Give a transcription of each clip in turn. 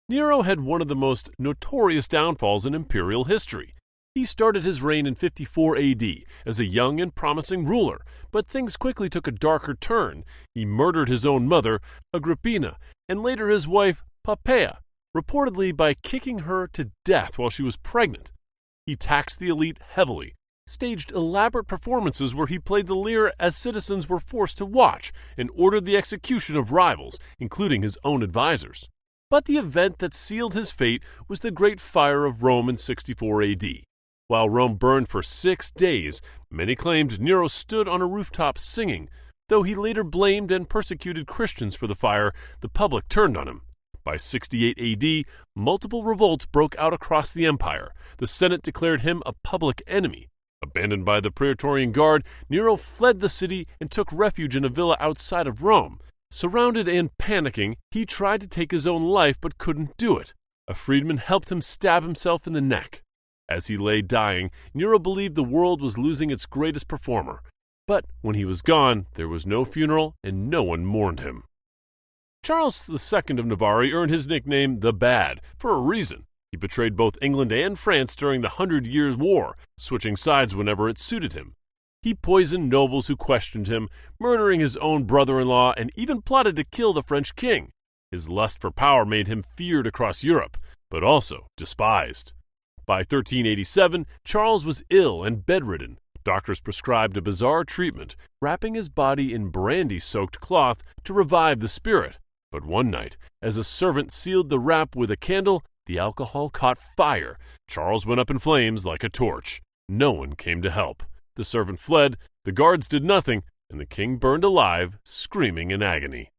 Nero had one of the most notorious downfalls in imperial history. He started his reign in 54 AD as a young and promising ruler, but things quickly took a darker turn. He murdered his own mother, Agrippina, and later his wife, Poppaea, reportedly by kicking her to death while she was pregnant. He taxed the elite heavily, staged elaborate performances where he played the lyre as citizens were forced to watch, and ordered the execution of rivals, including his own advisors. But the event that sealed his fate was the Great Fire of Rome in 64 AD. While Rome burned for 6 days, many claimed Nero stood on a rooftop singing. Though he later blamed and persecuted Christians for the fire, the public turned on him. By 68 AD, multiple revolts broke out across the empire. The Senate declared him a public enemy. Abandoned by the Praetorian Guard, Nero fled the city and took refuge in a villa outside of Rome. Surrounded and panicking, he tried to take his own life but couldn't do it. A freedman helped him stab himself in the neck. As he lay dying, Nero believed the world was losing its greatest performer. But when he was gone, there was no funeral and no one mourned him. Charles II of Navarre earned his nickname the Bad for a reason. He betrayed both England and France during the 100 Years' War, switching sides whenever it suited him. He poisoned nobles who questioned him, murdering his own brother-in-law, and even plotted to kill the French king. His lust for power made him feared across Europe, but also despised. By 1387, Charles was ill and bedridden. Doctors prescribed a bizarre treatment, wrapping his body in brandy-soaked cloth to revive the spirit. But one night, as a servant sealed the wrap with a candle, the alcohol caught fire. Charles went up in flames like a torch. No one came to help. The servant fled, the guards did nothing, and the king burned alive, screaming in agony.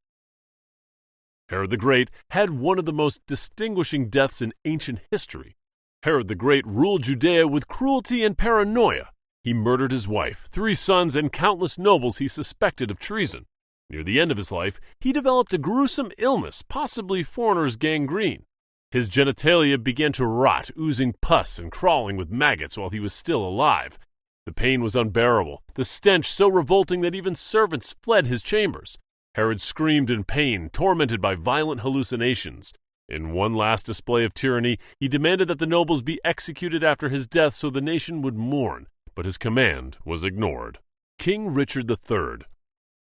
Herod the Great had one of the most distinguishing deaths in ancient history. Herod the Great ruled Judea with cruelty and paranoia. He murdered his wife, 3 sons, and countless nobles he suspected of treason. Near the end of his life, he developed a gruesome illness, possibly foreigner's gangrene. His genitalia began to rot, oozing pus and crawling with maggots while he was still alive. The pain was unbearable, the stench so revolting that even servants fled his chambers. Herod screamed in pain, tormented by violent hallucinations. In one last display of tyranny, he demanded that the nobles be executed after his death so the nation would mourn, but his command was ignored. King Richard III.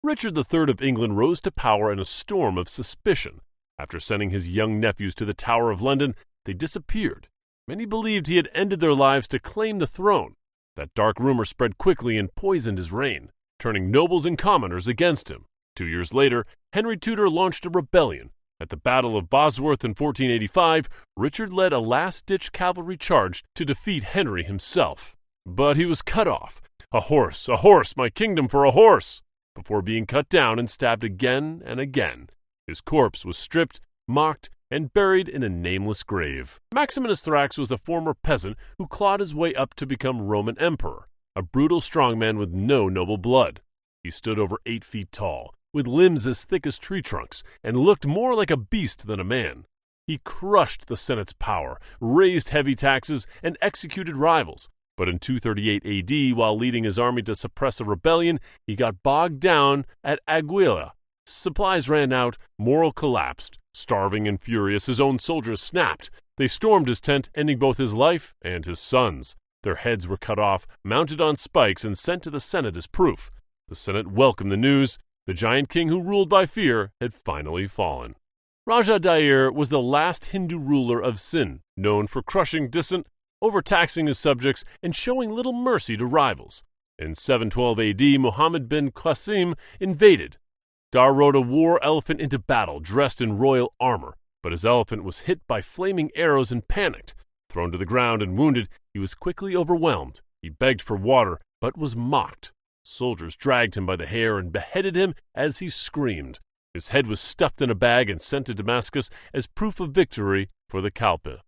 Richard III of England rose to power in a storm of suspicion. After sending his young nephews to the Tower of London, they disappeared. Many believed he had ended their lives to claim the throne. That dark rumor spread quickly and poisoned his reign, turning nobles and commoners against him. 2 years later, Henry Tudor launched a rebellion. At the Battle of Bosworth in 1485, Richard led a last-ditch cavalry charge to defeat Henry himself. But he was cut off. A horse, my kingdom for a horse! Before being cut down and stabbed again and again. His corpse was stripped, mocked, and buried in a nameless grave. Maximinus Thrax was a former peasant who clawed his way up to become Roman emperor, a brutal strongman with no noble blood. He stood over 8 feet tall, with limbs as thick as tree trunks, and looked more like a beast than a man. He crushed the Senate's power, raised heavy taxes, and executed rivals. But in 238 AD, while leading his army to suppress a rebellion, he got bogged down at Aguila. Supplies ran out, morale collapsed. Starving and furious, his own soldiers snapped. They stormed his tent, ending both his life and his son's. Their heads were cut off, mounted on spikes, and sent to the Senate as proof. The Senate welcomed the news. The giant king who ruled by fear had finally fallen. Raja Dahir was the last Hindu ruler of Sind, known for crushing dissent, overtaxing his subjects, and showing little mercy to rivals. In 712 AD, Muhammad bin Qasim invaded. Dahir rode a war elephant into battle, dressed in royal armor, but his elephant was hit by flaming arrows and panicked. Thrown to the ground and wounded, he was quickly overwhelmed. He begged for water, but was mocked. Soldiers dragged him by the hair and beheaded him as he screamed. His head was stuffed in a bag and sent to Damascus as proof of victory for the Kalpa.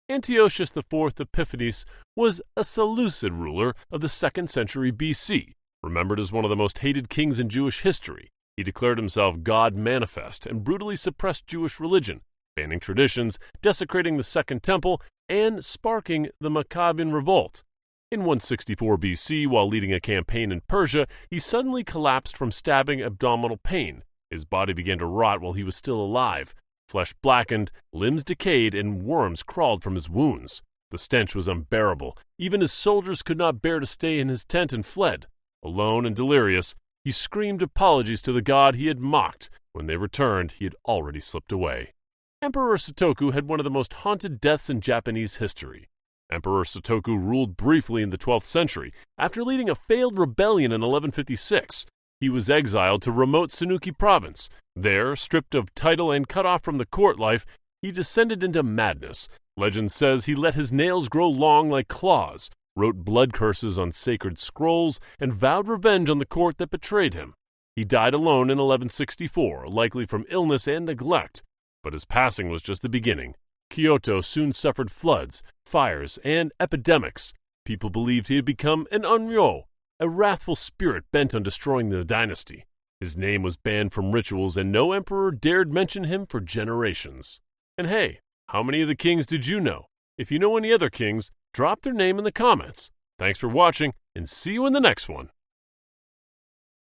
Antiochus IV Epiphanes was a Seleucid ruler of the 2nd century BC, remembered as one of the most hated kings in Jewish history. He declared himself God manifest and brutally suppressed Jewish religion, banning traditions, desecrating the Second Temple, and sparking the Maccabean revolt. In 164 BC, while leading a campaign in Persia, he suddenly collapsed from stabbing abdominal pain. His body began to rot while he was still alive. Flesh blackened, limbs decayed, and worms crawled from his wounds. The stench was unbearable. Even his soldiers could not bear to stay in his tent and fled. Alone and delirious, he screamed apologies to the god he had mocked. When they returned, he had already slipped away. Emperor Sutoku had one of the most haunted deaths in Japanese history. Emperor Sutoku ruled briefly in the 12th century. After leading a failed rebellion in 1156, he was exiled to remote Sanuki province. There, stripped of title and cut off from the court life, he descended into madness. Legend says he let his nails grow long like claws, wrote blood curses on sacred scrolls, and vowed revenge on the court that betrayed him. He died alone in 1164, likely from illness and neglect. But his passing was just the beginning. Kyoto soon suffered floods, fires, and epidemics. People believed he had become an onryo, a wrathful spirit bent on destroying the dynasty. His name was banned from rituals, and no emperor dared mention him for generations. And hey, how many of the kings did you know? If you know any other kings, drop their name in the comments. Thanks for watching, and see you in the next one.